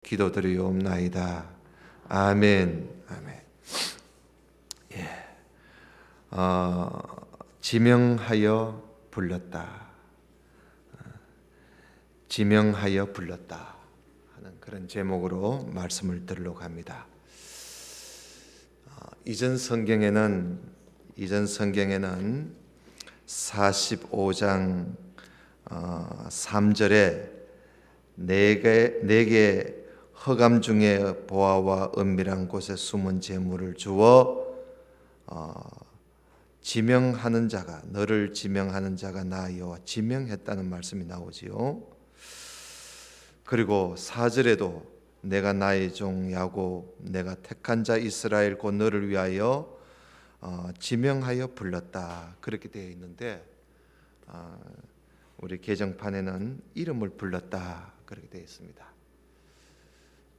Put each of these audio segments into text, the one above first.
기도드리옵나이다. 아멘. 아멘. 지명하여 불렀다. 지명하여 불렀다 하는 그런 제목으로 말씀을 들으려고 합니다. 이전 성경에는 45장 3절에 내게 허감 중에 보아와 은밀한 곳에 숨은 재물을 주어 지명하는 자가, 너를 지명하는 자가 나 여호와, 지명했다는 말씀이 나오지요. 그리고 4절에도 내가 나의 종 야곱, 내가 택한 자 이스라엘 곧 너를 위하여 지명하여 불렀다, 그렇게 되어 있는데 우리 개정판에는 이름을 불렀다, 그렇게 되어 있습니다.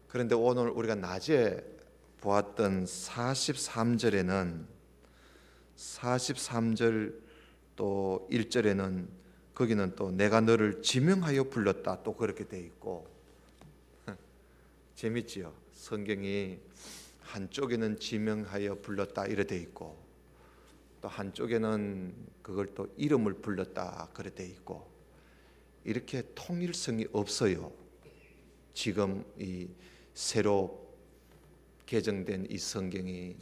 그런데 오늘 우리가 낮에 보았던 43절에는 43절 또 1절에는 거기는 또 내가 너를 지명하여 불렀다, 또 그렇게 돼 있고 재밌지요. 성경이 한쪽에는 지명하여 불렀다 이래 돼 있고 또 한쪽에는 그걸 또 이름을 불렀다 그래 돼 있고, 이렇게 통일성이 없어요. 지금 이 새로 개정된 이 성경이.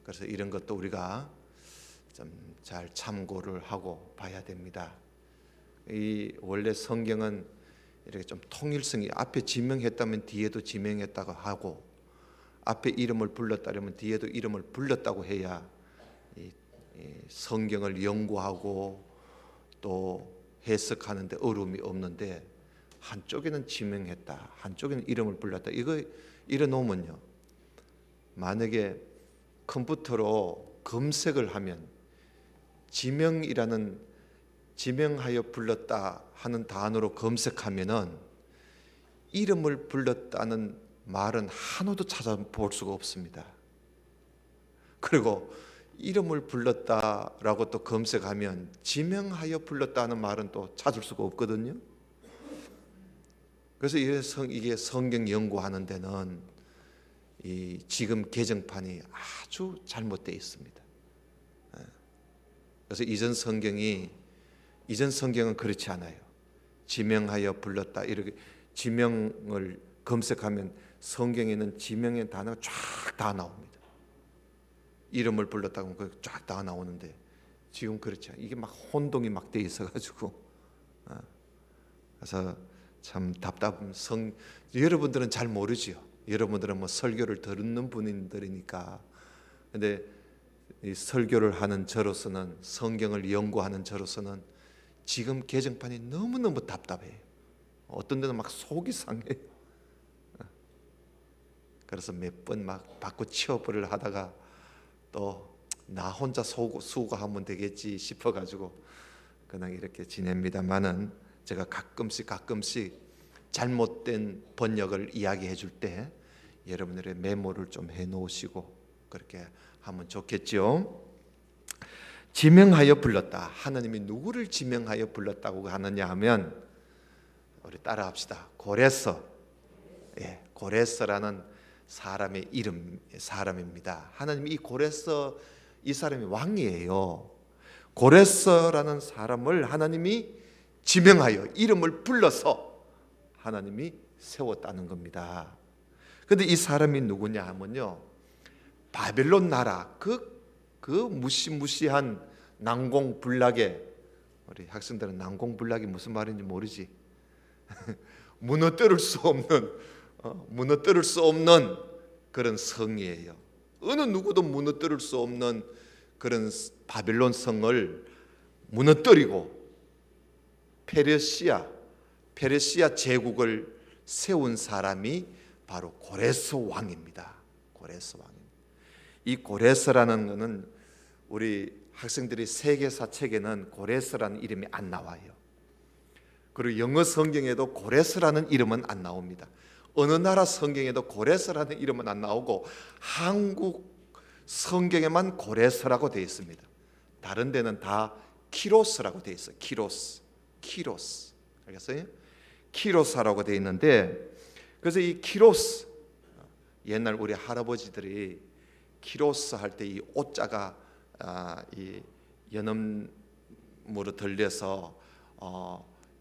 그래서 이런 것도 우리가 좀 잘 참고를 하고 봐야 됩니다. 이 원래 성경은 이렇게 좀 통일성이, 앞에 지명했다면 뒤에도 지명했다고 하고 앞에 이름을 불렀다면 뒤에도 이름을 불렀다고 해야 이 성경을 연구하고 또 해석하는데 어려움이 없는데, 한쪽에는 지명했다, 한쪽에는 이름을 불렀다, 이거 이래 놓으면요, 만약에 컴퓨터로 검색을 하면 지명하여 불렀다 하는 단어로 검색하면은 이름을 불렀다는 말은 하나도 찾아볼 수가 없습니다. 그리고 이름을 불렀다라고 또 검색하면 지명하여 불렀다는 말은 또 찾을 수가 없거든요. 그래서 이게 성경 연구하는 데는 이 지금 개정판이 아주 잘못되어 있습니다. 그래서 이전 성경은 그렇지 않아요. 지명하여 불렀다, 이렇게 지명을 검색하면 성경에는 지명의 단어가 쫙 다 나옵니다. 이름을 불렀다고 하면 쫙 다 나오는데 지금 그렇지 않아요. 이게 막 혼동이 막 돼 있어가지고 그래서 참 답답한 여러분들은 잘 모르지요. 여러분들은 뭐 설교를 듣는 분들이니까. 근데 이 설교를 하는 저로서는, 성경을 연구하는 저로서는 지금 개정판이 너무너무 답답해요. 어떤 데는 막 속이 상해요. 그래서 몇 번 막 바꿔 치워버리려 하다가 또 나 혼자 수고하면 되겠지 싶어가지고 그냥 이렇게 지냅니다만은, 제가 가끔씩 잘못된 번역을 이야기해 줄 때 여러분들의 메모를 좀 해놓으시고 그렇게 하면 좋겠죠. 지명하여 불렀다. 하나님이 누구를 지명하여 불렀다고 하느냐 하면, 우리 따라합시다. 고레서. 고레서라는 사람의 사람입니다. 하나님이 이 고레서, 이 사람이 왕이에요. 고레서라는 사람을 하나님이 지명하여 이름을 불러서 하나님이 세웠다는 겁니다. 그런데 이 사람이 누구냐 하면요, 바벨론 나라 그 무시무시한 난공불락의, 우리 학생들은 난공불락이 무슨 말인지 모르지. 무너뜨릴 수 없는 그런 성이에요. 어느 누구도 무너뜨릴 수 없는 그런 바벨론 성을 무너뜨리고 페르시아 제국을 세운 사람이 바로 고레스 왕입니다. 고레스 왕. 이 고레스라는 것은 우리 학생들이 세계사 책에는 고레스라는 이름이 안 나와요. 그리고 영어 성경에도 고레스라는 이름은 안 나옵니다. 어느 나라 성경에도 고레스라는 이름은 안 나오고 한국 성경에만 고레스라고 되어 있습니다. 다른 데는 다 키로스라고 되어 있어요. 키로스. 알겠어요? 키로사라고 되어 있는데, 그래서 이 키로스, 옛날 우리 할아버지들이 키로스 할 때 이 오자가 이 연음으로 들려서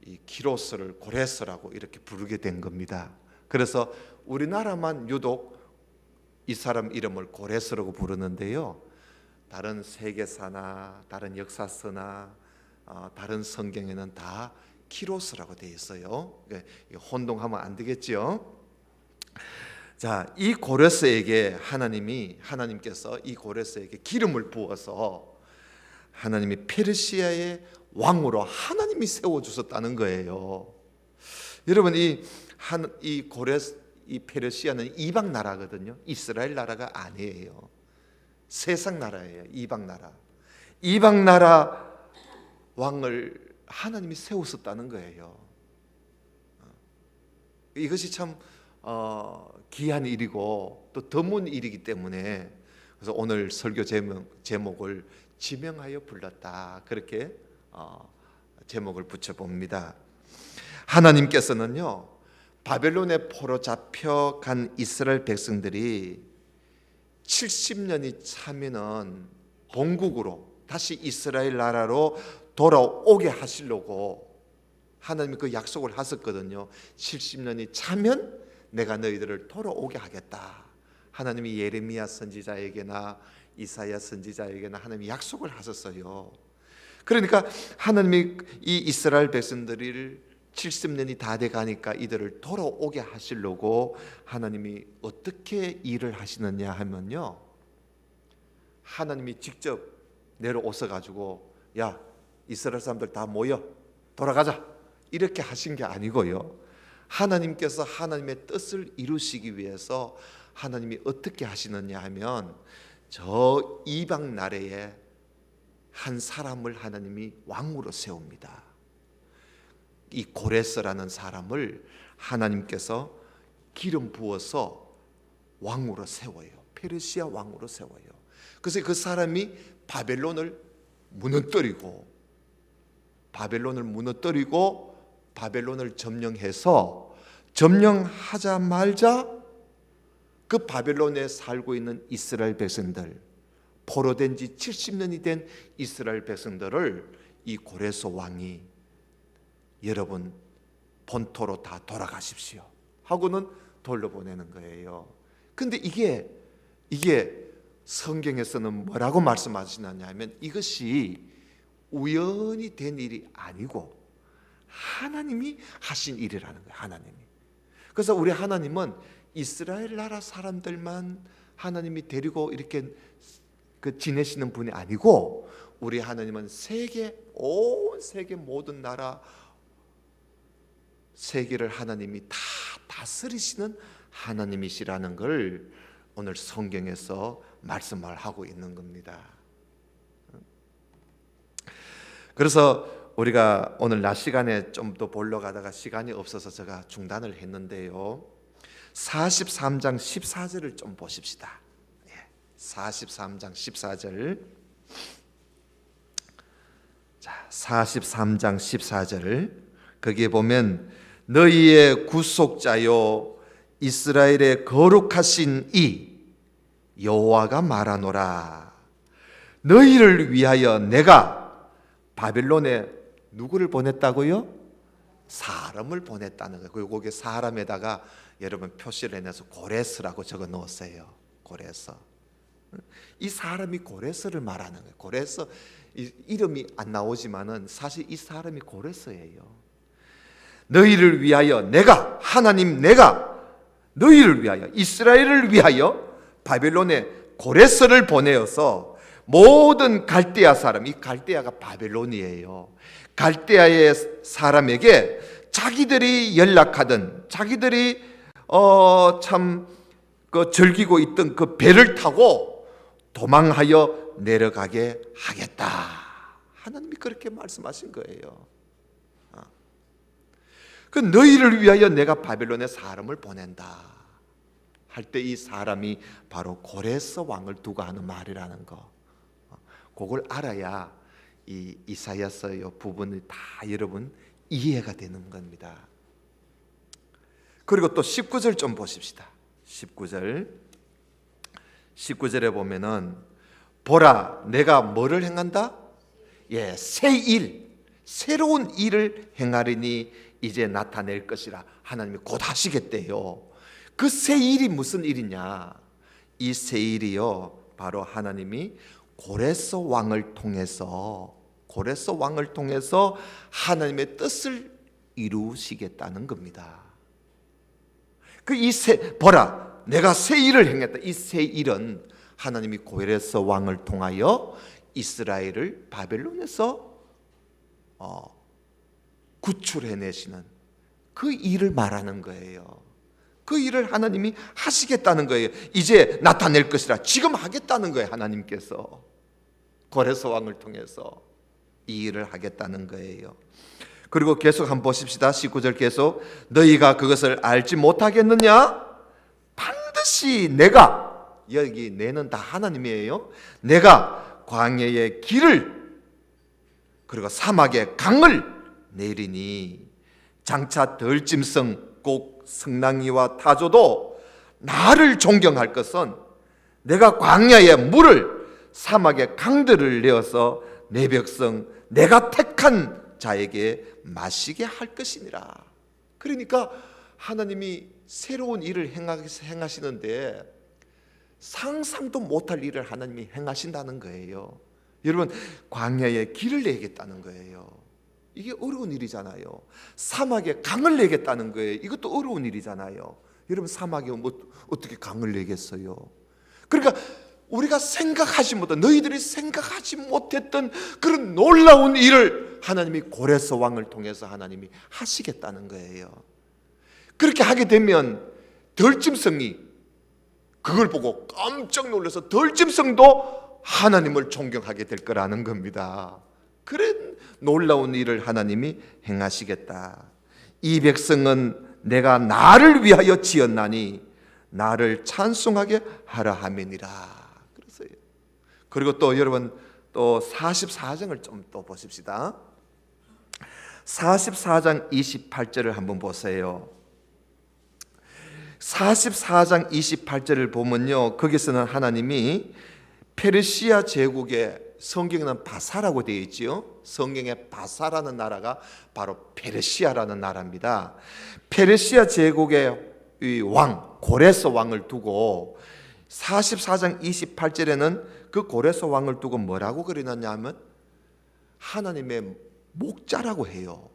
이 키로스를 고레스라고 이렇게 부르게 된 겁니다. 그래서 우리나라만 유독 이 사람 이름을 고레스라고 부르는데요, 다른 세계사나 다른 역사서나 다른 성경에는 다 키로스라고 되어 있어요. 혼동하면 안 되겠죠. 자, 이 고레스에게 하나님께서 이 고레스에게 기름을 부어서 하나님이 페르시아의 왕으로 하나님이 세워 주셨다는 거예요. 여러분, 이 페르시아는 이방 나라거든요. 이스라엘 나라가 아니에요. 세상 나라예요. 이방 나라. 이방 나라 왕을 하나님이 세우셨다는 거예요. 이것이 참 귀한 일이고 또 드문 일이기 때문에, 그래서 오늘 설교 제목을 지명하여 불렀다, 그렇게 제목을 붙여봅니다. 하나님께서는요, 바벨론의 포로 잡혀간 이스라엘 백성들이 70년이 차면은 본국으로 다시 이스라엘 나라로 돌아오게 하시려고 하나님이 그 약속을 하셨거든요. 70년이 차면 내가 너희들을 돌아오게 하겠다. 하나님이 예레미야 선지자에게나 이사야 선지자에게나 하나님이 약속을 하셨어요. 그러니까 하나님이 이 이스라엘 백성들을 70년이 다 돼가니까 이들을 돌아오게 하시려고 하나님이 어떻게 일을 하시느냐 하면요, 하나님이 직접 내려오셔 가지고 야, 이스라엘 사람들 다 모여 돌아가자, 이렇게 하신 게 아니고요, 하나님께서 하나님의 뜻을 이루시기 위해서 하나님이 어떻게 하시느냐 하면 저 이방 나라에 한 사람을 하나님이 왕으로 세웁니다. 이 고레스라는 사람을 하나님께서 기름 부어서 왕으로 세워요. 페르시아 왕으로 세워요. 그래서 그 사람이 바벨론을 무너뜨리고 바벨론을 점령하자마자 그 바벨론에 살고 있는 이스라엘 백성들, 포로된 지 70년이 된 이스라엘 백성들을 이 고레스 왕이 여러분 본토로 다 돌아가십시오 하고는 돌려보내는 거예요. 근데 이게 성경에서는 뭐라고 말씀하시느냐 하면 이것이 우연히 된 일이 아니고 하나님이 하신 일이라는 거예요. 하나님이. 그래서 우리 하나님은 이스라엘 나라 사람들만 하나님이 데리고 이렇게 지내시는 분이 아니고, 우리 하나님은 온 세계 모든 나라, 세계를 하나님이 다 다스리시는 하나님이시라는 걸 오늘 성경에서 말씀을 하고 있는 겁니다. 그래서 우리가 오늘 낮 시간에 좀 더 보러 가다가 시간이 없어서 제가 중단을 했는데요, 43장 14절을 좀 보십시다. 43장 14절. 자, 43장 14절. 거기에 보면 너희의 구속자요 이스라엘의 거룩하신 이 여호와가 말하노라. 너희를 위하여 내가 바벨론에 누구를 보냈다고요? 사람을 보냈다는 거예요. 그리고 거기에 사람에다가 여러분 표시를 해내서 고레스라고 적어 놓았어요. 고레스. 이 사람이 고레스를 말하는 거예요. 고레스, 이름이 안 나오지만은 사실 이 사람이 고레스예요. 너희를 위하여 내가 너희를 위하여 이스라엘을 위하여 바벨론에 고레스를 보내어서 모든 갈대아 사람, 이 갈대아가 바벨론이에요. 갈대아의 사람에게 자기들이 연락하던, 자기들이 참 즐기고 있던 그 배를 타고 도망하여 내려가게 하겠다. 하나님이 그렇게 말씀하신 거예요. 그 너희를 위하여 내가 바벨론에 사람을 보낸다 할 때 이 사람이 바로 고레스 왕을 두고 하는 말이라는 거, 그걸 알아야 이 이사야서 부분이 다 여러분 이해가 되는 겁니다. 그리고 또 19절 좀 보십시다. 19절에 보면은 보라 내가 뭐를 행한다? 새 일, 새로운 일을 행하리니 이제 나타낼 것이라. 하나님이 곧 하시겠대요. 그 새 일이 무슨 일이냐? 이 새 일이요, 바로 하나님이 고레스 왕을 통해서 하나님의 뜻을 이루시겠다는 겁니다. 보라 내가 새 일을 행했다. 이 새 일은 하나님이 고레스 왕을 통하여 이스라엘을 바벨론에서 구출해내시는 그 일을 말하는 거예요. 그 일을 하나님이 하시겠다는 거예요. 이제 나타낼 것이라. 지금 하겠다는 거예요. 하나님께서 고레스 왕을 통해서 이 일을 하겠다는 거예요. 그리고 계속 한번 보십시다. 19절 계속 너희가 그것을 알지 못하겠느냐? 반드시 내가, 여기 내는 다 하나님이에요. 내가 광야의 길을 그리고 사막의 강을 내리니 장차 덜짐승 꼭 승랑이와 타조도 나를 존경할 것은 내가 광야의 물을 사막의 강들을 내어서 내 백성 내가 택한 자에게 마시게 할 것이니라. 그러니까 하나님이 새로운 일을 행하시는데 상상도 못할 일을 하나님이 행하신다는 거예요. 여러분, 광야의 길을 내겠다는 거예요. 이게 어려운 일이잖아요. 사막에 강을 내겠다는 거예요. 이것도 어려운 일이잖아요. 여러분, 사막에 어떻게 강을 내겠어요? 그러니까 우리가 생각하지 못한, 너희들이 생각하지 못했던 그런 놀라운 일을 하나님이 고레스 왕을 통해서 하나님이 하시겠다는 거예요. 그렇게 하게 되면 덜짐승이 그걸 보고 깜짝 놀라서 덜짐승도 하나님을 존경하게 될 거라는 겁니다. 그런 놀라운 일을 하나님이 행하시겠다. 이 백성은 내가 나를 위하여 지었나니 나를 찬송하게 하라 하매니라. 그랬어요. 그리고 또 여러분 또 44장을 좀 또 보십시다. 44장 28절을 한번 보세요. 44장 28절을 보면요, 거기서는 하나님이 페르시아 제국의, 성경에는 바사라고 되어 있지요. 성경에 바사라는 나라가 바로 페르시아라는 나라입니다. 페르시아 제국의 이 왕, 고레스 왕을 두고 44장 28절에는 그 고레스 왕을 두고 뭐라고 그려놨냐면 하나님의 목자라고 해요.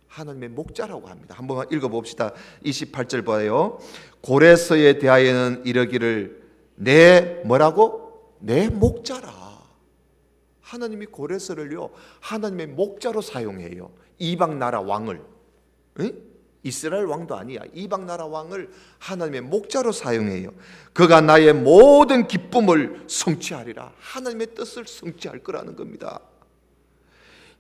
하나님의 목자라고 합니다. 한번 읽어봅시다. 28절 봐요. 고레스에 대하여는 이르기를 내 뭐라고? 내 목자라. 하나님이 고레스를요 하나님의 목자로 사용해요. 이방 나라 왕을, 이스라엘 왕도 아니야. 이방 나라 왕을 하나님의 목자로 사용해요. 그가 나의 모든 기쁨을 성취하리라. 하나님의 뜻을 성취할 거라는 겁니다.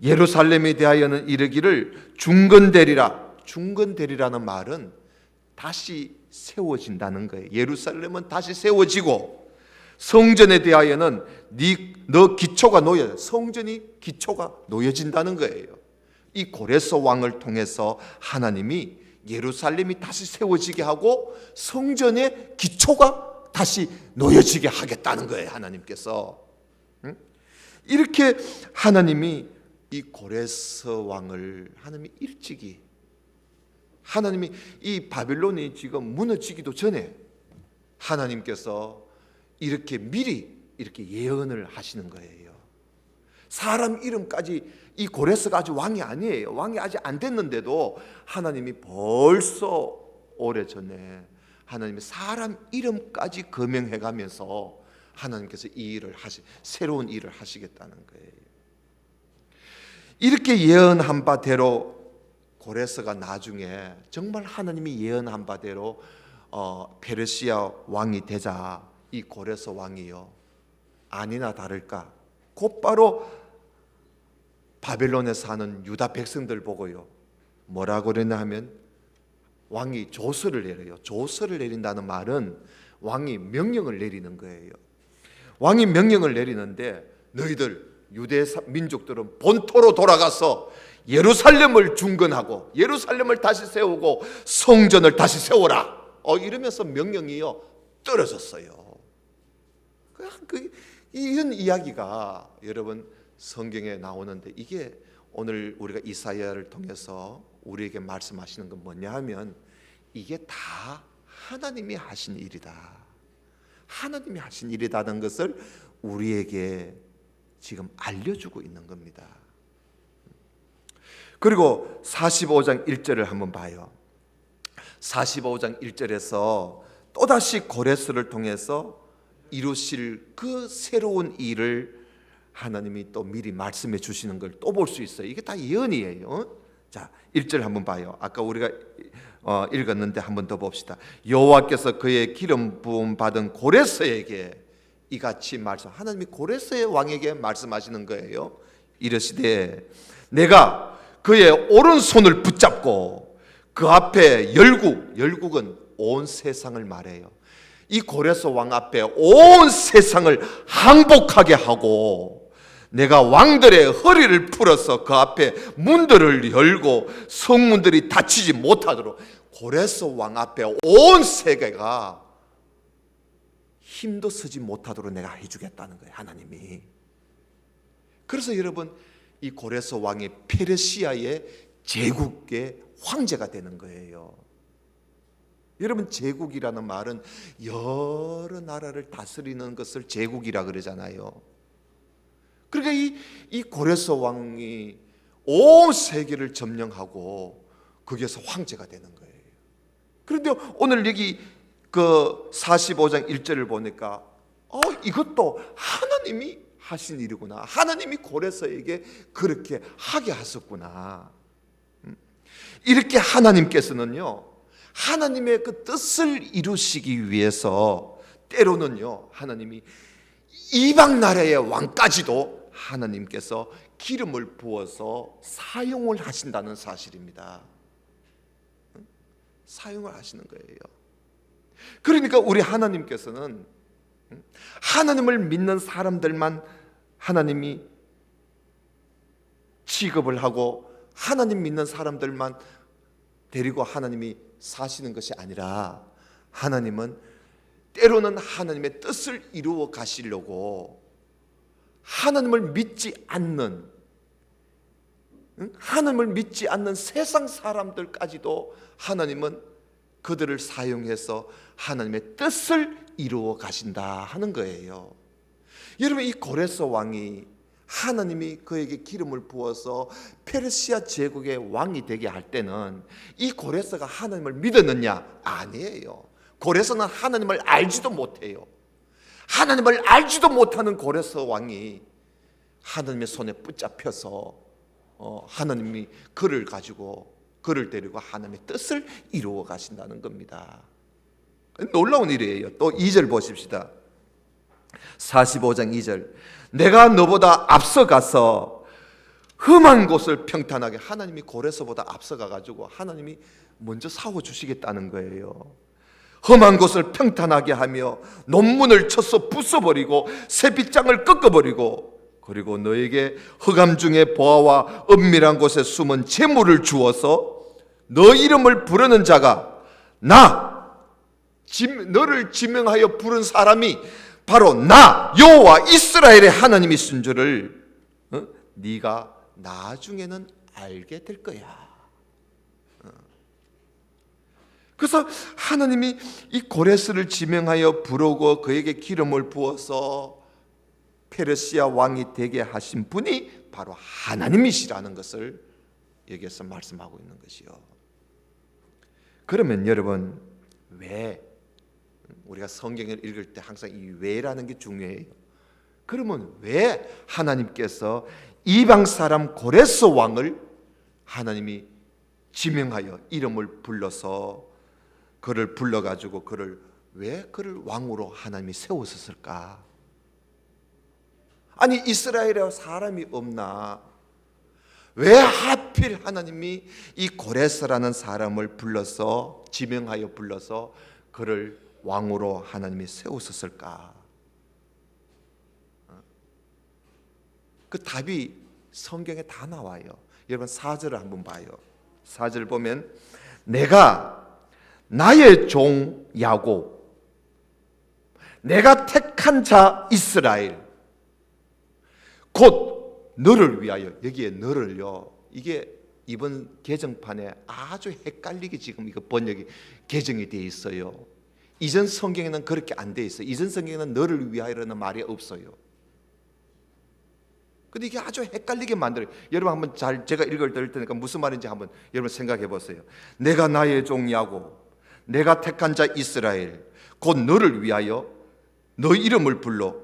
예루살렘에 대하여는 이르기를 중건되리라. 중건되리라는 말은 다시 세워진다는 거예요. 예루살렘은 다시 세워지고, 성전에 대하여는 너 기초가 놓여, 성전이 기초가 놓여진다는 거예요. 이 고레스 왕을 통해서 하나님이 예루살렘이 다시 세워지게 하고 성전의 기초가 다시 놓여지게 하겠다는 거예요. 하나님께서 이렇게 하나님이 이 고레스 왕을 하나님이 일찍이, 하나님이 이 바빌론이 지금 무너지기도 전에 하나님께서 이렇게 미리 이렇게 예언을 하시는 거예요. 사람 이름까지, 이 고레스가 아직 왕이 아니에요. 왕이 아직 안 됐는데도 하나님이 벌써 오래전에 하나님이 사람 이름까지 거명해 가면서 하나님께서 이 일을 새로운 일을 하시겠다는 거예요. 이렇게 예언한 바대로 고레스가 나중에 정말 하나님이 예언한 바대로 페르시아 왕이 되자 이 고레스 왕이요, 아니나 다를까 곧바로 바벨론에 사는 유다 백성들 보고요 뭐라고 그랬나 하면 왕이 조서를 내려요. 조서를 내린다는 말은 왕이 명령을 내리는 거예요. 왕이 명령을 내리는데 너희들 유대 민족들은 본토로 돌아가서 예루살렘을 중건하고 예루살렘을 다시 세우고 성전을 다시 세워라. 이러면서 명령이요 떨어졌어요. 이런 이야기가 여러분 성경에 나오는데, 이게 오늘 우리가 이사야를 통해서 우리에게 말씀하시는 건 뭐냐 하면, 이게 다 하나님이 하신 일이다. 하나님이 하신 일이라는 것을 우리에게 지금 알려주고 있는 겁니다. 그리고 45장 1절을 한번 봐요. 45장 1절에서 또다시 고레스를 통해서 이루실 그 새로운 일을 하나님이 또 미리 말씀해 주시는 걸 또 볼 수 있어요. 이게 다 예언이에요. 자, 1절 한번 봐요. 아까 우리가 읽었는데 한번 더 봅시다. 여호와께서 그의 기름 부음 받은 고레스에게 이같이 말씀, 하나님이 고레스의 왕에게 말씀하시는 거예요. 이르시되 내가 그의 오른손을 붙잡고 그 앞에 열국은 온 세상을 말해요. 이 고레스 왕 앞에 온 세상을 항복하게 하고, 내가 왕들의 허리를 풀어서 그 앞에 문들을 열고 성문들이 닫히지 못하도록, 고레스 왕 앞에 온 세계가 힘도 쓰지 못하도록 내가 해주겠다는 거예요, 하나님이. 그래서 여러분, 이 고레스 왕이 페르시아의 제국의 황제가 되는 거예요. 여러분, 제국이라는 말은 여러 나라를 다스리는 것을 제국이라 그러잖아요. 그러니까 이 고레스 왕이 온 세계를 점령하고 거기에서 황제가 되는 거예요. 그런데 오늘 여기 그 45장 1절을 보니까 이것도 하나님이 하신 일이구나. 하나님이 고레스에게 그렇게 하게 하셨구나. 이렇게 하나님께서는요, 하나님의 그 뜻을 이루시기 위해서 때로는요, 하나님이 이방 나라의 왕까지도 하나님께서 기름을 부어서 사용을 하신다는 사실입니다. 사용을 하시는 거예요. 그러니까 우리 하나님께서는 하나님을 믿는 사람들만 하나님이 취급을 하고, 하나님 믿는 사람들만 데리고 하나님이 사시는 것이 아니라, 하나님은 때로는 하나님의 뜻을 이루어 가시려고 하나님을 믿지 않는 세상 사람들까지도 하나님은 그들을 사용해서 하나님의 뜻을 이루어 가신다 하는 거예요. 여러분, 이 고레스 왕이 하나님이 그에게 기름을 부어서 페르시아 제국의 왕이 되게 할 때는 이 고레스가 하나님을 믿었느냐? 아니에요. 고레스는 하나님을 알지도 못해요. 하나님을 알지도 못하는 고레스 왕이 하나님의 손에 붙잡혀서 하나님이 그를 데리고 하나님의 뜻을 이루어 가신다는 겁니다. 놀라운 일이에요. 또 2절 보십시다. 45장 2절. 내가 너보다 앞서가서 험한 곳을 평탄하게, 하나님이 고레스보다 앞서가가지고 하나님이 먼저 사워주시겠다는 거예요. 험한 곳을 평탄하게 하며 논문을 쳐서 부숴버리고 새빗장을 꺾어버리고, 그리고 너에게 흑암 중에 보아와 은밀한 곳에 숨은 재물을 주어서 너 이름을 부르는 자가 너를 지명하여 부른 사람이 바로 나 여호와 이스라엘의 하나님이신 줄을 네가 나중에는 알게 될 거야. 그래서 하나님이 이 고레스를 지명하여 부르고 그에게 기름을 부어서 페르시아 왕이 되게 하신 분이 바로 하나님이시라는 것을 여기에서 말씀하고 있는 것이요. 그러면 여러분, 왜 우리가 성경을 읽을 때 항상 이 왜라는 게 중요해요. 그러면 왜 하나님께서 이방 사람 고레스 왕을 하나님이 지명하여 이름을 불러서 그를 불러가지고 왜 그를 왕으로 하나님이 세우셨을까? 아니, 이스라엘에 사람이 없나? 왜 하필 하나님이 이 고레스라는 사람을 지명하여 불러서 그를 왕으로 하나님이 세우셨을까? 그 답이 성경에 다 나와요. 여러분 4절을 한번 봐요. 4절 보면 내가 나의 종 야곱, 내가 택한 자 이스라엘, 곧 너를 위하여. 여기에 너를요, 이게 이번 개정판에 아주 헷갈리게 지금 이거 번역이 개정이 되어 있어요. 이전 성경에는 그렇게 안 되어 있어요. 이전 성경에는 너를 위하여라는 말이 없어요. 근데 이게 아주 헷갈리게 만들어요. 여러분 한번 잘 제가 읽을 테니까 무슨 말인지 한번 여러분 생각해 보세요. 내가 나의 종 야곱, 내가 택한 자 이스라엘, 곧 너를 위하여 너 이름을 불러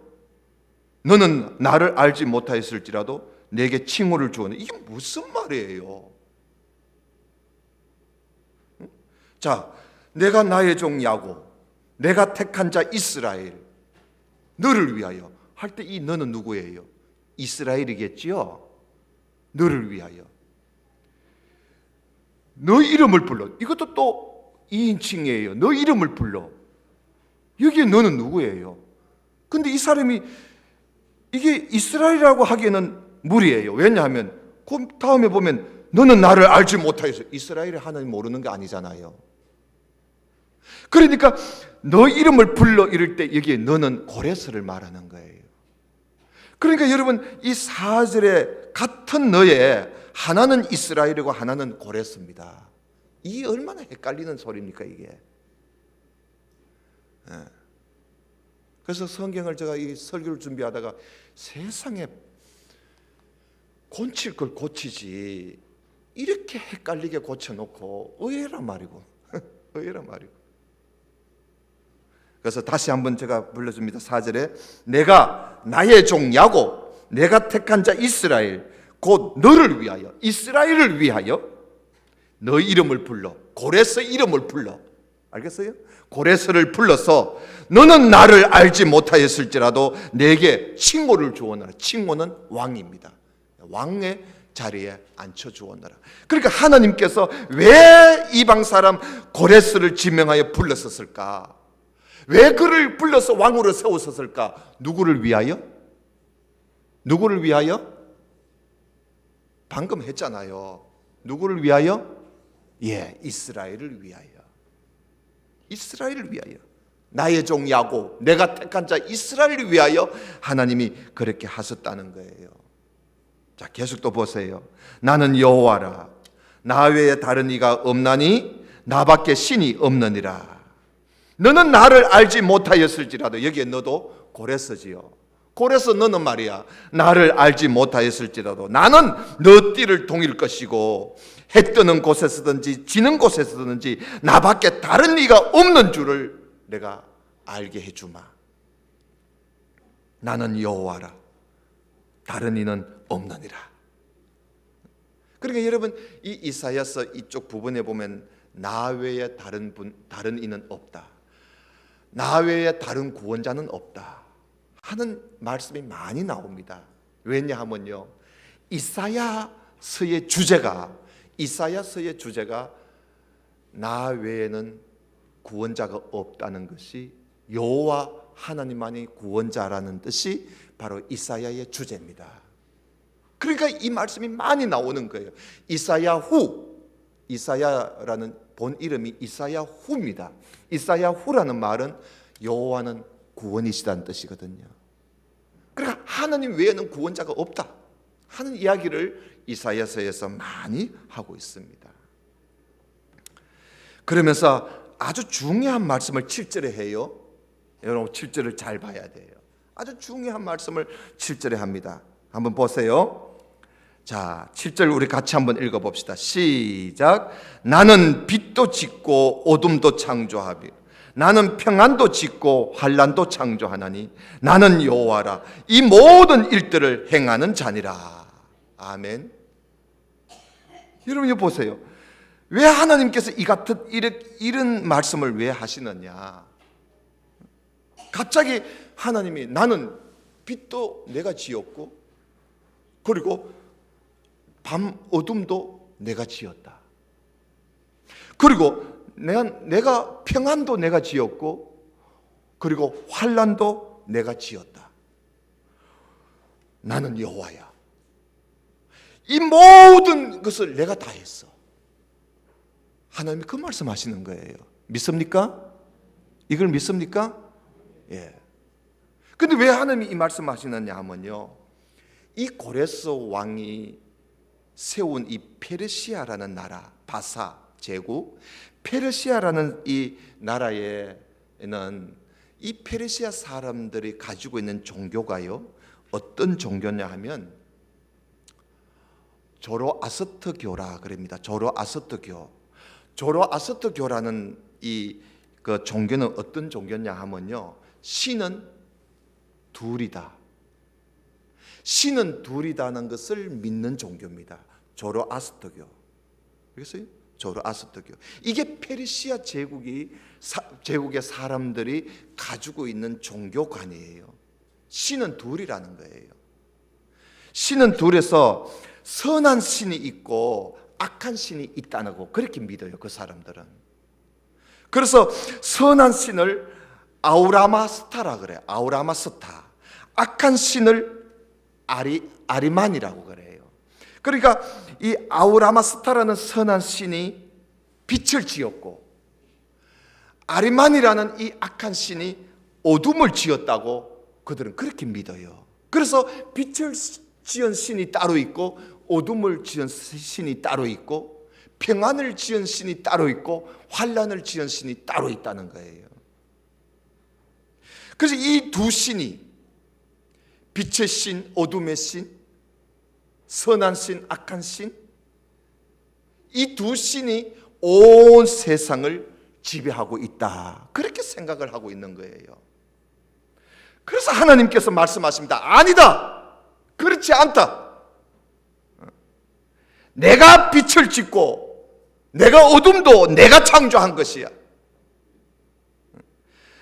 너는 나를 알지 못하였을지라도 내게 칭호를 주었네. 이게 무슨 말이에요? 자, 내가 나의 종 야곱, 내가 택한 자 이스라엘, 너를 위하여 할 때 이 너는 누구예요? 이스라엘이겠지요. 너를 위하여 너 이름을 불러. 이것도 또 2인칭이에요. 너 이름을 불러. 여기에 너는 누구예요? 근데 이 사람이 이게 이스라엘이라고 하기에는 무리예요. 왜냐하면 그 다음에 보면 너는 나를 알지 못하여서, 이스라엘이 하나님 모르는 게 아니잖아요. 그러니까 너 이름을 불러 이럴 때 여기에 너는 고레스를 말하는 거예요. 그러니까 여러분 이 4절에 같은 너에 하나는 이스라엘이고 하나는 고레스입니다. 이게 얼마나 헷갈리는 소리입니까 이게. 그래서 성경을 제가 이 설교를 준비하다가 세상에 고칠 걸 고치지 이렇게 헷갈리게 고쳐놓고 의외란 말이고 의외란 말이고. 그래서 다시 한번 제가 불러줍니다. 4절에 내가 나의 종 야곱, 내가 택한 자 이스라엘, 곧 너를 위하여, 이스라엘을 위하여 너 이름을 불러. 고레스 이름을 불러. 알겠어요? 고레스를 불러서 너는 나를 알지 못하였을지라도 내게 칭호를 주었노라. 칭호는 왕입니다. 왕의 자리에 앉혀주었노라. 그러니까 하나님께서 왜 이방 사람 고레스를 지명하여 불렀었을까? 왜 그를 불러서 왕으로 세웠었을까? 누구를 위하여? 누구를 위하여? 방금 했잖아요. 누구를 위하여? 예, 이스라엘을 위하여. 이스라엘을 위하여. 나의 종 야곱, 내가 택한 자 이스라엘을 위하여 하나님이 그렇게 하셨다는 거예요. 자, 계속 또 보세요. 나는 여호와라. 나 외에 다른 이가 없나니 나밖에 신이 없느니라. 너는 나를 알지 못하였을지라도, 여기에 너도 고레스지요. 고레스 너는 말이야, 나를 알지 못하였을지라도 나는 너 띠를 동일 것이고 해 뜨는 곳에서든지 지는 곳에서든지 나밖에 다른 이가 없는 줄을 내가 알게 해주마. 나는 여호와라. 다른 이는 없느니라. 그러니까 여러분 이 이사야서 이쪽 부분에 보면 나 외에 다른 이는 없다. 나 외에 다른 구원자는 없다 하는 말씀이 많이 나옵니다. 왜냐하면요, 이사야서의 주제가 나 외에는 구원자가 없다는 것이, 여호와 하나님만이 구원자라는 뜻이 바로 이사야의 주제입니다. 그러니까 이 말씀이 많이 나오는 거예요. 이사야라는 본 이름이 이사야후입니다. 이사야후라는 말은 여호와는 구원이시다는 뜻이거든요. 그러니까 하나님 외에는 구원자가 없다 하는 이야기를 이사야서에서 많이 하고 있습니다. 그러면서 아주 중요한 말씀을 7절에 해요. 여러분 7절을 잘 봐야 돼요. 아주 중요한 말씀을 7절에 합니다. 한번 보세요. 자, 7절 우리 같이 한번 읽어봅시다. 시작. 나는 빛도 짓고 어둠도 창조하며 나는 평안도 짓고 환난도 창조하나니 나는 여호와라. 이 모든 일들을 행하는 자니라. 아멘. 여러분 이거 보세요. 왜 하나님께서 이 같은 이런 말씀을 왜 하시느냐? 갑자기 하나님이 나는 빛도 내가 지었고 그리고 밤 어둠도 내가 지었다. 그리고 내가 평안도 내가 지었고 그리고 환난도 내가 지었다. 나는 여호와야. 이 모든 것을 내가 다 했어. 하나님이 그 말씀하시는 거예요. 믿습니까? 이걸 믿습니까? 예. 근데 왜 하나님이 이 말씀하시느냐 하면요, 이 고레스 왕이 세운 이 페르시아라는 나라, 바사 제국, 페르시아라는 이 나라에는 이 페르시아 사람들이 가지고 있는 종교가요, 어떤 종교냐 하면 조로아스터교라 그럽니다. 조로아스터교라는 이 그 종교는 어떤 종교냐 하면요, 신은 둘이다. 신은 둘이다는 것을 믿는 종교입니다. 조로아스터교. 그래서 조로아스터교. 이게 페르시아 제국의 사람들이 가지고 있는 종교관이에요. 신은 둘이라는 거예요. 신은 둘에서 선한 신이 있고 악한 신이 있다는 거 그렇게 믿어요, 그 사람들은. 그래서 선한 신을 아우라마스타라 그래요. 아우라마스타. 악한 신을 아리만이라고 그래요. 그러니까 이 아우라마스타라는 선한 신이 빛을 지었고, 아리만이라는 이 악한 신이 어둠을 지었다고 그들은 그렇게 믿어요. 그래서 빛을 지은 신이 따로 있고, 어둠을 지은 신이 따로 있고, 평안을 지은 신이 따로 있고, 환난을 지은 신이 따로 있다는 거예요. 그래서 이 두 신이, 빛의 신, 어둠의 신, 선한 신, 악한 신, 이 두 신이 온 세상을 지배하고 있다, 그렇게 생각을 하고 있는 거예요. 그래서 하나님께서 말씀하십니다. 아니다, 그렇지 않다. 내가 빛을 짓고 내가 어둠도 내가 창조한 것이야.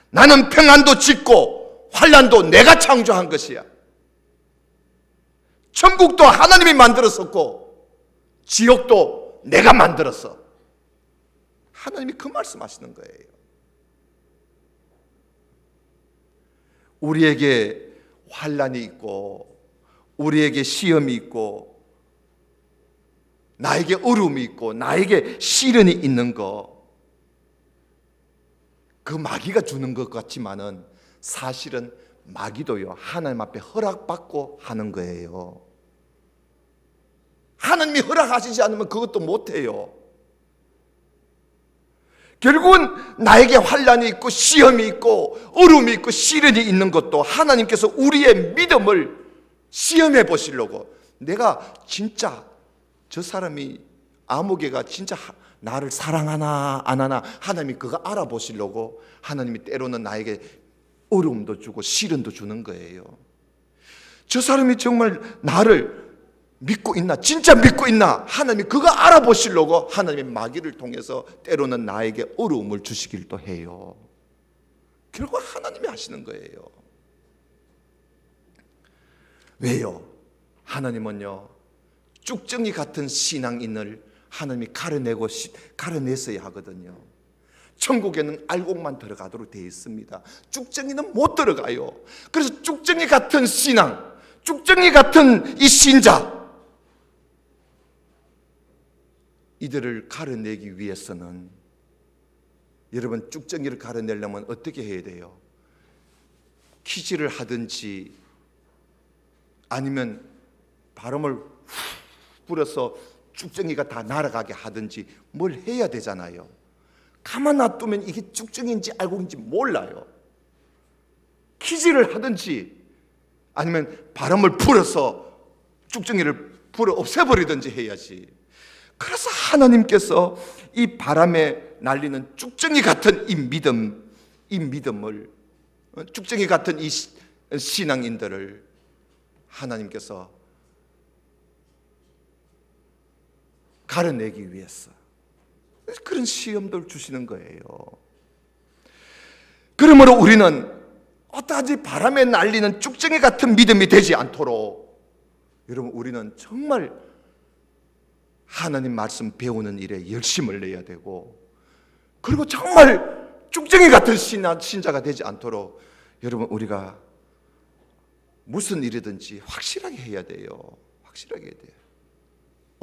나는 평안도 짓고 환난도 내가 창조한 것이야. 천국도 하나님이 만들었었고 지옥도 내가 만들었어. 하나님이 그 말씀하시는 거예요. 우리에게 환난이 있고 우리에게 시험이 있고 나에게 어려움이 있고 나에게 시련이 있는 거, 그 마귀가 주는 것 같지만은 사실은 마귀도요, 하나님 앞에 허락받고 하는 거예요. 하나님이 허락하시지 않으면 그것도 못해요. 결국은 나에게 환난이 있고 시험이 있고 어려움이 있고 시련이 있는 것도 하나님께서 우리의 믿음을 시험해 보시려고, 내가 진짜 저 사람이 아무개가 진짜 나를 사랑하나 안 하나 하나님이 그거 알아보시려고 하나님이 때로는 나에게 어려움도 주고 시련도 주는 거예요. 저 사람이 정말 나를 믿고 있나, 진짜 믿고 있나, 하나님이 그거 알아보시려고 하나님의 마귀를 통해서 때로는 나에게 어려움을 주시기도 해요. 결국 하나님이 하시는 거예요. 왜요? 하나님은요, 쭉정이 같은 신앙인을 하나님이 가려냈어야 하거든요. 천국에는 알곡만 들어가도록 되어 있습니다. 쭉정이는 못 들어가요. 그래서 쭉정이 같은 신앙, 쭉정이 같은 이 신자, 이들을 가려내기 위해서는, 여러분 쭉정이를 가려내려면 어떻게 해야 돼요? 퀴즈를 하든지 아니면 바람을 불어서 쭉정이가 다 날아가게 하든지 뭘 해야 되잖아요. 가만 놔두면 이게 쭉정이인지 알곡인지 몰라요. 퀴즈를 하든지 아니면 바람을 불어서 쭉정이를 불어 없애버리든지 해야지. 그래서 하나님께서 이 바람에 날리는 쭉정이 같은 이 믿음을, 쭉정이 같은 이 신앙인들을 하나님께서 가려내기 위해서 그런 시험들 주시는 거예요. 그러므로 우리는 어떠하지 바람에 날리는 쭉정이 같은 믿음이 되지 않도록, 여러분 우리는 정말 하나님 말씀 배우는 일에 열심을 내야 되고, 그리고 정말 쭉정이 같은 신자가 되지 않도록 여러분 우리가 무슨 일이든지 확실하게 해야 돼요. 확실하게 해야 돼요.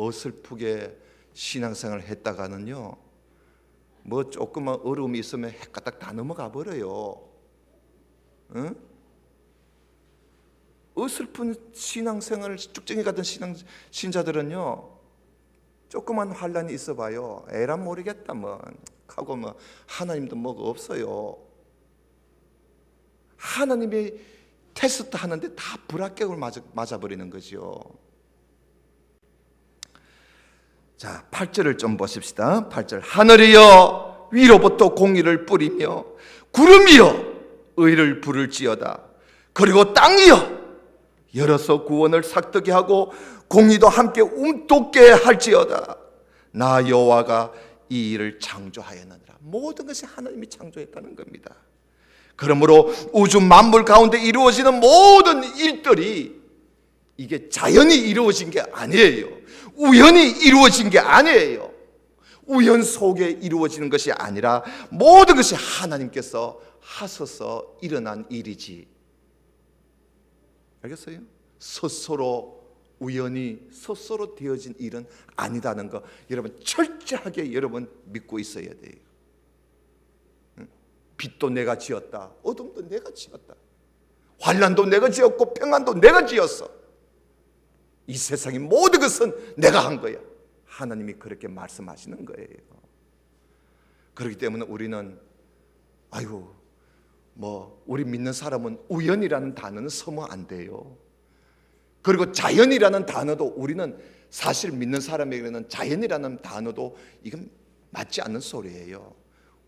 어설프게 신앙생활을 했다가는요, 뭐 조금만 어려움이 있으면 헷가닥 다 넘어가 버려요. 응? 어설픈 신앙생활을 쭉정이 가던 신자들은요, 조그만 환란이 있어봐요, 에란 모르겠다 뭐 하고 뭐 하나님도 뭐가 없어요. 하나님이 테스트 하는데 다 불합격을 맞아버리는 거죠. 자, 8절을 좀 보십시다. 8절. 하늘이여 위로부터 공의를 뿌리며 구름이여 의를 부를지어다. 그리고 땅이여 열어서 구원을 삭뜨게 하고 공의도 함께 움돋게 할지어다. 나 여호와가 이 일을 창조하였느니라. 모든 것이 하나님이 창조했다는 겁니다. 그러므로 우주 만물 가운데 이루어지는 모든 일들이 이게 자연히 이루어진 게 아니에요. 우연히 이루어진 게 아니에요. 우연 속에 이루어지는 것이 아니라 모든 것이 하나님께서 하셔서 일어난 일이지. 알겠어요? 스스로 우연히 스스로 되어진 일은 아니다는 거 여러분 철저하게 여러분 믿고 있어야 돼요. 빛도 내가 지었다, 어둠도 내가 지었다, 환난도 내가 지었고 평안도 내가 지었어. 이 세상의 모든 것은 내가 한 거야. 하나님이 그렇게 말씀하시는 거예요. 그렇기 때문에 우리는 아이고 뭐 우리 믿는 사람은 우연이라는 단어는 쓰면 안 돼요. 그리고 자연이라는 단어도 우리는 사실 믿는 사람에게는 자연이라는 단어도 이건 맞지 않는 소리예요.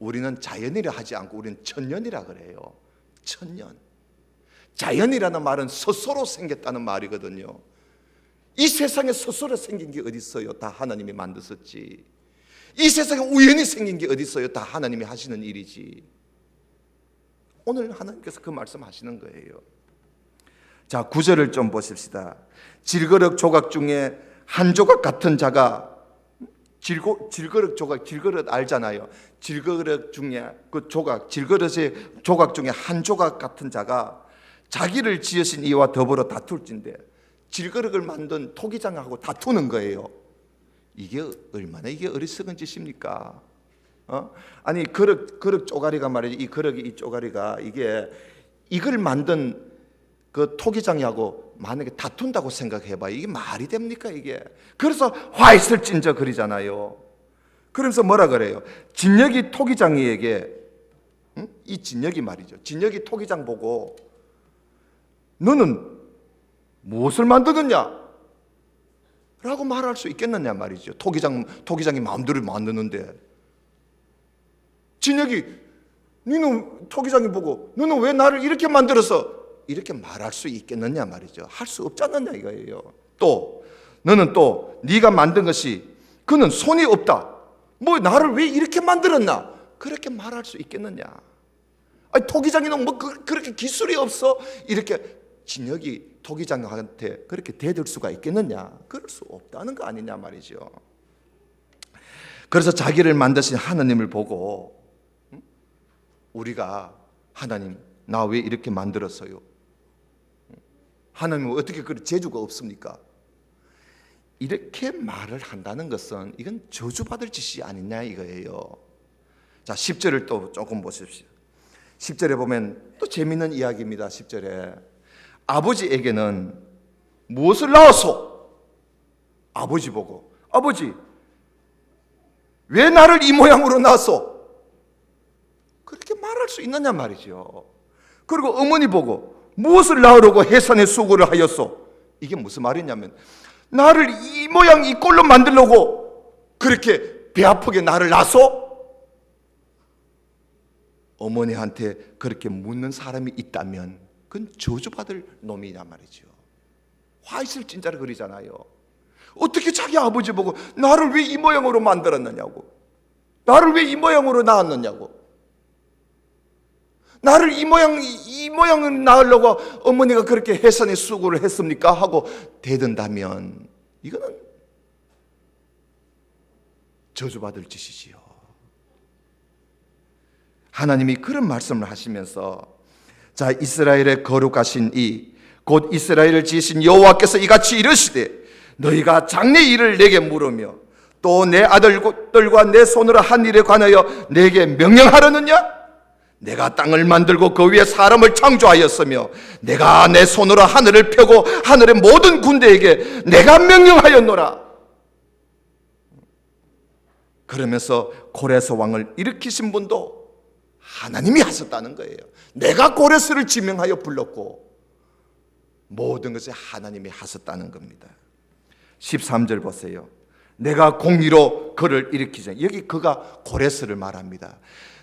우리는 자연이라 하지 않고 우리는 천년이라 그래요. 천년. 자연이라는 말은 스스로 생겼다는 말이거든요. 이 세상에 스스로 생긴 게 어디 있어요? 다 하나님이 만드셨지. 이 세상에 우연히 생긴 게 어디 있어요? 다 하나님이 하시는 일이지. 오늘 하나님께서 그 말씀하시는 거예요. 자, 9절을 좀 보십시다. 질그릇 조각 중에 한 조각 같은 자가 질그릇 조각, 질그릇 알잖아요. 질그릇 중에 그 조각, 질그릇의 조각 중에 한 조각 같은 자가 자기를 지으신 이와 더불어 다툴진대. 질그릇을 만든 토기장하고 다투는 거예요. 이게 얼마나 이게 어리석은 짓입니까? 아니 그릇 쪼가리가 말이지, 이 그릇이 이 쪼가리가 이게 이걸 만든 그 토기장이하고 만약에 다툰다고 생각해봐요. 이게 말이 됩니까 이게? 그래서 화 있을진저 그러잖아요. 그러면서 뭐라 그래요? 진역이 토기장이에게, 이 진역이 말이죠. 진역이 토기장 보고 너는 무엇을 만드느냐? 라고 말할 수 있겠느냐 말이죠. 토기장이 마음대로 만드는데 진역이 너는 토기장이 보고 너는 왜 나를 이렇게 만들어서 이렇게 말할 수 있겠느냐 말이죠. 할 수 없지 않느냐 이거예요. 또 너는 또 네가 만든 것이 그는 손이 없다. 뭐 나를 왜 이렇게 만들었나? 그렇게 말할 수 있겠느냐? 아니 토기장이는 뭐 그렇게 기술이 없어? 이렇게 진역이 토기장한테 그렇게 대들 수가 있겠느냐? 그럴 수 없다는 거 아니냐 말이죠. 그래서 자기를 만드신 하나님을 보고 우리가 하나님 나 왜 이렇게 만들었어요? 하나님은 어떻게 그런 재주가 없습니까? 이렇게 말을 한다는 것은 이건 저주받을 짓이 아니냐 이거예요. 자, 10절을 또 조금 보십시오. 10절에 보면 또 재미있는 이야기입니다. 10절에 아버지에게는 무엇을 낳았소? 아버지 보고 아버지 왜 나를 이 모양으로 낳았소? 그렇게 말할 수 있느냐 말이죠. 그리고 어머니 보고 무엇을 낳으려고 해산의 수고를 하였소? 이게 무슨 말이냐면 나를 이 모양 이 꼴로 만들려고 그렇게 배 아프게 나를 낳았소? 어머니한테 그렇게 묻는 사람이 있다면 그건 저주받을 놈이냐 말이죠. 화 있을 진짜를 그리잖아요. 어떻게 자기 아버지 보고 나를 왜 이 모양으로 만들었느냐고, 나를 왜 이 모양으로 낳았느냐고, 나를 이 모양을 낳으려고 어머니가 그렇게 해산의 수고를 했습니까? 하고 대든다면 이거는 저주받을 짓이지요. 하나님이 그런 말씀을 하시면서 자, 이스라엘의 거룩하신 이 곧 이스라엘을 지으신 여호와께서 이같이 이르시되 너희가 장래 일을 내게 물으며 또 내 아들들과 내 손으로 한 일에 관하여 내게 명령하려느냐? 내가 땅을 만들고 그 위에 사람을 창조하였으며 내가 내 손으로 하늘을 펴고 하늘의 모든 군대에게 내가 명령하였노라. 그러면서 고레스 왕을 일으키신 분도 하나님이 하셨다는 거예요. 내가 고레스를 지명하여 불렀고 모든 것이 하나님이 하셨다는 겁니다. 13절 보세요. 내가 공의로 그를 일으키자. 여기 그가 고레스를 말합니다.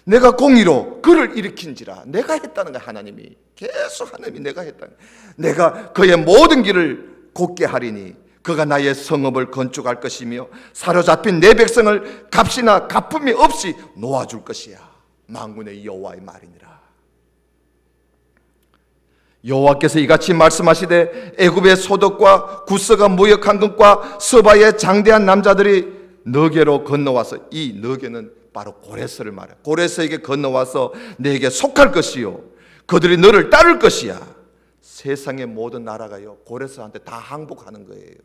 내가 공의로 그를 일으킨지라. 내가 했다는 거야. 하나님이 계속 하나님이 내가 했다는 거야. 내가 그의 모든 길을 곧게 하리니 그가 나의 성읍을 건축할 것이며 사로잡힌 내 백성을 값이나 갚음이 없이 놓아줄 것이야. 만군의 여호와의 말이니라. 여호와께서 이같이 말씀하시되 애굽의 소득과 구스가 무역한 것과 서바의 장대한 남자들이 너게로 건너와서, 이 너게는 바로 고레스를 말해. 고레스에게 건너와서 내게 속할 것이요 그들이 너를 따를 것이야. 세상의 모든 나라가요 고레스한테 다 항복하는 거예요.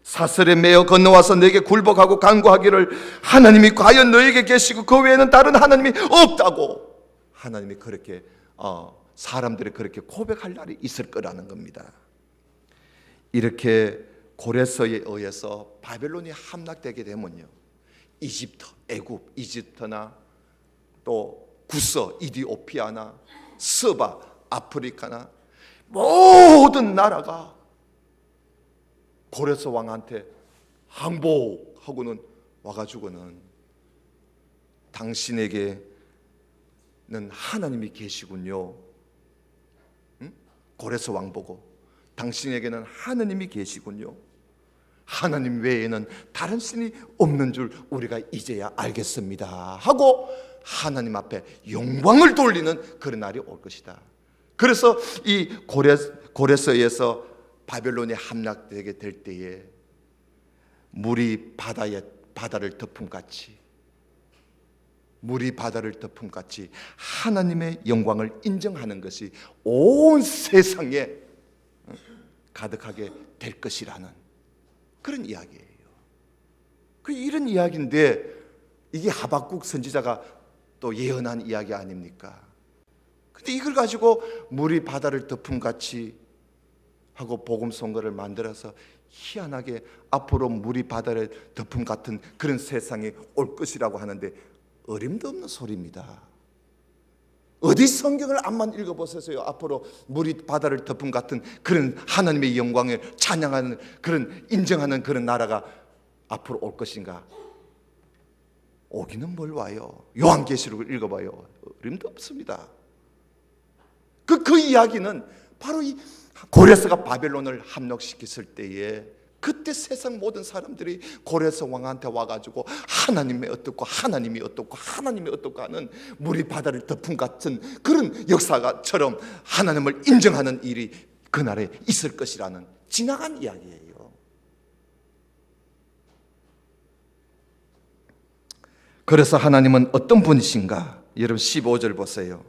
사슬에 매어 건너와서 내게 굴복하고 간구하기를 하나님이 과연 너에게 계시고 그 외에는 다른 하나님이 없다고. 하나님이 그렇게 사람들이 그렇게 고백할 날이 있을 거라는 겁니다. 이렇게 고레스에 의해서 바벨론이 함락되게 되면요 이집트, 애굽, 이집트나 또 구스, 이디오피아나 서바, 아프리카나 모든 나라가 고레스 왕한테 항복하고는 와가지고는 당신에게는 하나님이 계시군요. 고레스 왕 보고 당신에게는 하나님이 계시군요. 하나님 외에는 다른 신이 없는 줄 우리가 이제야 알겠습니다 하고 하나님 앞에 영광을 돌리는 그런 날이 올 것이다. 그래서 이 고레스에서 바벨론이 함락되게 될 때에 물이 바다를 덮음같이 하나님의 영광을 인정하는 것이 온 세상에 가득하게 될 것이라는 그런 이야기예요. 이런 이야기인데 이게 하박국 선지자가 또 예언한 이야기 아닙니까? 근데 이걸 가지고 물이 바다를 덮음같이 하고 복음 선거를 만들어서 희한하게 앞으로 물이 바다를 덮음 같은 그런 세상이 올 것이라고 하는데 어림도 없는 소리입니다. 어디 성경을 암만 읽어보세요. 앞으로 물이 바다를 덮음 같은 그런 하나님의 영광을 찬양하는 그런 인정하는 그런 나라가 앞으로 올 것인가? 오기는 뭘 와요. 요한계시록을 읽어봐요. 어림도 없습니다. 그 이야기는 바로 이 고레스가 바벨론을 함락시켰을 때에 그때 세상 모든 사람들이 고레스 왕한테 와가지고 하나님이 어떻고 하나님이 어떻고 하나님이 어떻고 하는 물이 바다를 덮음 같은 그런 역사처럼 하나님을 인정하는 일이 그날에 있을 것이라는 지나간 이야기예요. 그래서 하나님은 어떤 분이신가? 여러분 15절 보세요.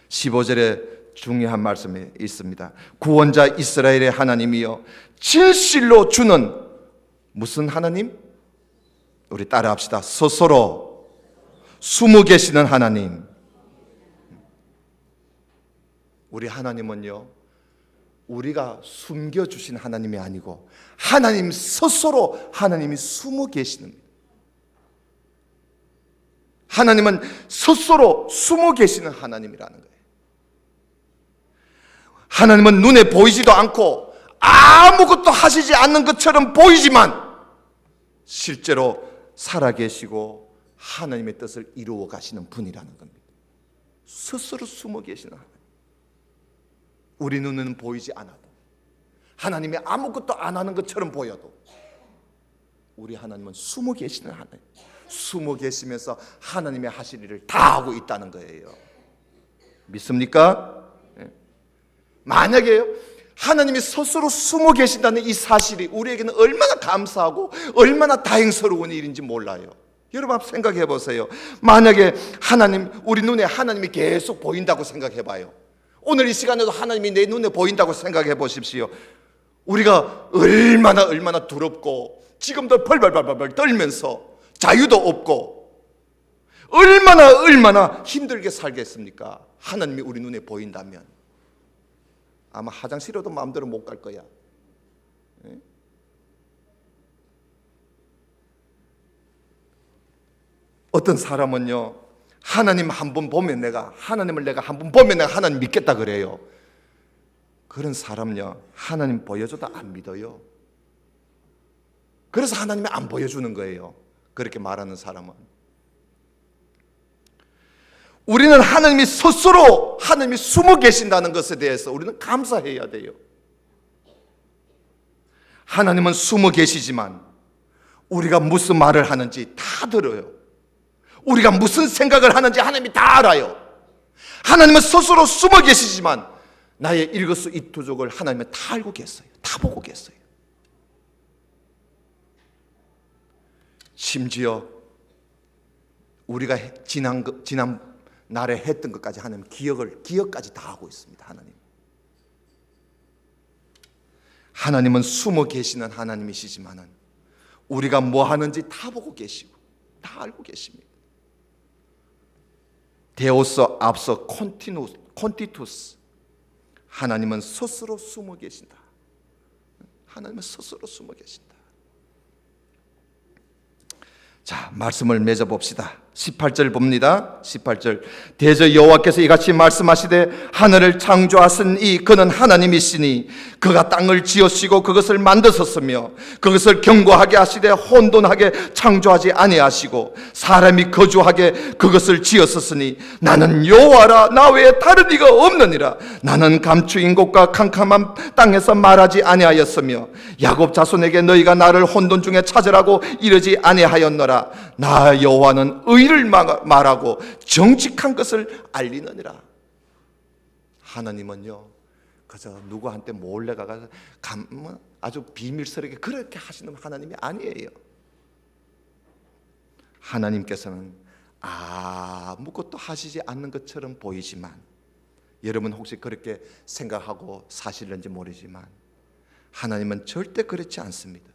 15절에 중요한 말씀이 있습니다. 구원자 이스라엘의 하나님이여 진실로 주는 무슨 하나님? 우리 따라합시다. 스스로 숨어 계시는 하나님. 우리 하나님은요 우리가 숨겨주신 하나님이 아니고 하나님 스스로 하나님이 숨어 계시는 겁니다. 하나님은 스스로 숨어 계시는 하나님이라는 거예요. 하나님은 눈에 보이지도 않고 아무것도 하시지 않는 것처럼 보이지만 실제로 살아계시고 하나님의 뜻을 이루어 가시는 분이라는 겁니다. 스스로 숨어 계시는 하나님. 우리 눈에는 보이지 않아도 하나님이 아무것도 안 하는 것처럼 보여도 우리 하나님은 숨어 계시는 하나님. 숨어 계시면서 하나님의 하실 일을 다 하고 있다는 거예요. 믿습니까? 만약에 하나님이 스스로 숨어 계신다는 이 사실이 우리에게는 얼마나 감사하고 얼마나 다행스러운 일인지 몰라요. 여러분 한번 생각해 보세요. 만약에 우리 눈에 하나님이 계속 보인다고 생각해 봐요. 오늘 이 시간에도 하나님이 내 눈에 보인다고 생각해 보십시오. 우리가 얼마나 두렵고 지금도 벌벌벌벌 떨면서 자유도 없고 얼마나 힘들게 살겠습니까? 하나님이 우리 눈에 보인다면 아마 화장실에도 마음대로 못 갈 거야. 어떤 사람은요, 하나님을 한 번 보면 내가 하나님 믿겠다 그래요. 그런 사람요, 하나님 보여줘도 안 믿어요. 그래서 하나님이 안 보여주는 거예요. 그렇게 말하는 사람은. 우리는 하나님이 스스로 하나님이 숨어 계신다는 것에 대해서 우리는 감사해야 돼요. 하나님은 숨어 계시지만 우리가 무슨 말을 하는지 다 들어요. 우리가 무슨 생각을 하는지 하나님이 다 알아요. 하나님은 스스로 숨어 계시지만 나의 일거수일투족을 하나님은 다 알고 계세요. 다 보고 계세요. 심지어 우리가 지난 날에 했던 것까지 하나님 기억까지 다 하고 있습니다. 하나님은 숨어 계시는 하나님이시지만은 우리가 뭐 하는지 다 보고 계시고 다 알고 계십니다. 데오서 앞서 콘티투스, 하나님은 스스로 숨어 계신다. 하나님은 스스로 숨어 계신다. 자, 말씀을 맺어 봅시다. 18절 봅니다. 18절. 대저 여호와께서 이같이 말씀하시되 하늘을 창조하신 그는 하나님이시니 그가 땅을 지으시고 그것을 만드셨으며 그것을 견고하게 하시되 혼돈하게 창조하지 아니하시고 사람이 거주하게 그것을 지었으니 나는 여호와라 나 외에 다른 이가 없느니라. 나는 감추인 곳과 캄캄한 땅에서 말하지 아니하였으며 야곱 자손에게 너희가 나를 혼돈 중에 찾으라고 이르지 아니하였노라. 나 여호와는 의를 말하고 정직한 것을 알리느니라. 하나님은요, 그저 누구한테 몰래 가서 아주 비밀스럽게 그렇게 하시는 하나님이 아니에요. 하나님께서는 아무것도 하시지 않는 것처럼 보이지만, 여러분 혹시 그렇게 생각하고 사실인지 모르지만 하나님은 절대 그렇지 않습니다.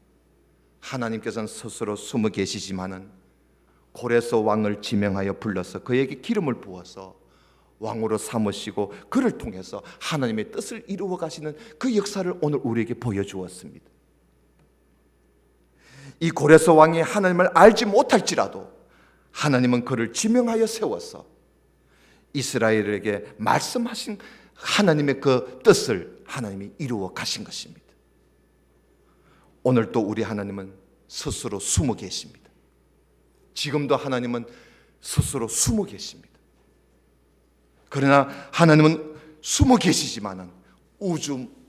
하나님께서는 스스로 숨어 계시지만은 고레스 왕을 지명하여 불러서 그에게 기름을 부어서 왕으로 삼으시고 그를 통해서 하나님의 뜻을 이루어 가시는 그 역사를 오늘 우리에게 보여주었습니다. 이 고레스 왕이 하나님을 알지 못할지라도 하나님은 그를 지명하여 세워서 이스라엘에게 말씀하신 하나님의 그 뜻을 하나님이 이루어 가신 것입니다. 오늘 또 우리 하나님은 스스로 숨어 계십니다. 지금도 하나님은 스스로 숨어 계십니다. 그러나 하나님은 숨어 계시지만은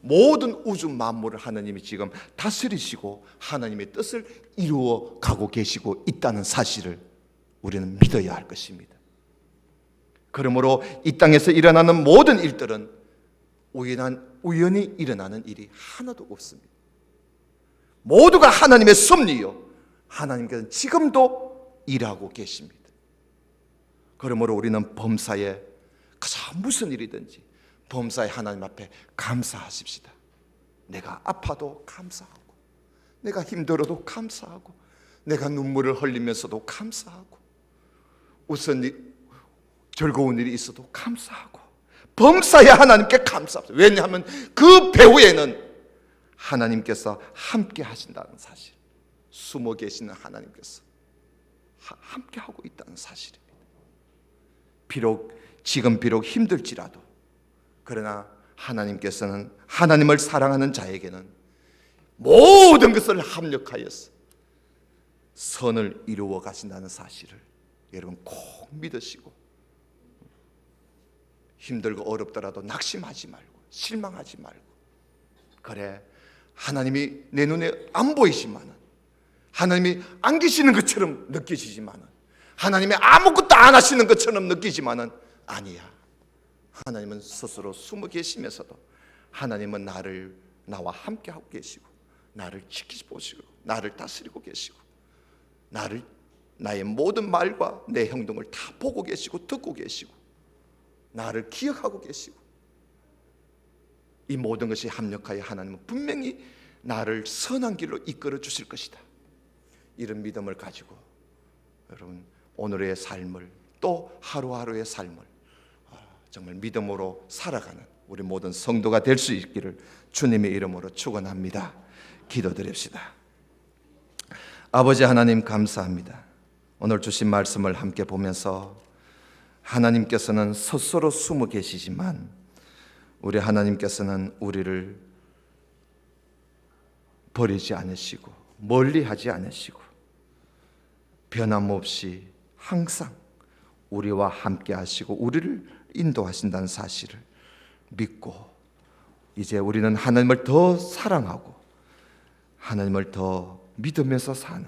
모든 우주 만물을 하나님이 지금 다스리시고 하나님의 뜻을 이루어 가고 계시고 있다는 사실을 우리는 믿어야 할 것입니다. 그러므로 이 땅에서 일어나는 모든 일들은 우연히 일어나는 일이 하나도 없습니다. 모두가 하나님의 섭리요, 하나님께서는 지금도 일하고 계십니다. 그러므로 우리는 범사에 그저 무슨 일이든지 범사에 하나님 앞에 감사하십시다. 내가 아파도 감사하고, 내가 힘들어도 감사하고, 내가 눈물을 흘리면서도 감사하고, 즐거운 일이 있어도 감사하고, 범사에 하나님께 감사합니다. 왜냐하면 그 배후에는 하나님께서 함께 하신다는 사실, 숨어 계시는 하나님께서 함께 하고 있다는 사실입니다. 지금 비록 힘들지라도, 그러나 하나님께서는 하나님을 사랑하는 자에게는 모든 것을 합력하여서 선을 이루어 가신다는 사실을 여러분 꼭 믿으시고, 힘들고 어렵더라도 낙심하지 말고 실망하지 말고, 그래 하나님이 내 눈에 안 보이지만은, 하나님이 안 계시는 것처럼 느껴지지만은, 하나님이 아무것도 안 하시는 것처럼 느끼지만은 아니야. 하나님은 스스로 숨어 계시면서도 하나님은 나와 함께 하고 계시고, 나를 지키시고, 나를 다스리고 계시고, 나의 모든 말과 내 행동을 다 보고 계시고 듣고 계시고, 나를 기억하고 계시고, 이 모든 것이 합력하여 하나님은 분명히 나를 선한 길로 이끌어 주실 것이다. 이런 믿음을 가지고 여러분 오늘의 삶을 또 하루하루의 삶을 정말 믿음으로 살아가는 우리 모든 성도가 될 수 있기를 주님의 이름으로 축원합니다. 기도드립시다. 아버지 하나님 감사합니다. 오늘 주신 말씀을 함께 보면서 하나님께서는 스스로 숨어 계시지만 우리 하나님께서는 우리를 버리지 않으시고 멀리하지 않으시고 변함없이 항상 우리와 함께 하시고 우리를 인도하신다는 사실을 믿고 이제 우리는 하나님을 더 사랑하고 하나님을 더 믿으면서 사는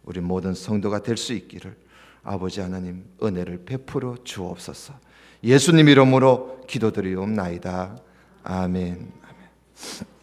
우리 모든 성도가 될 수 있기를 아버지 하나님 은혜를 베풀어 주옵소서. 예수님 이름으로 기도드리옵나이다. 아멘. 아멘.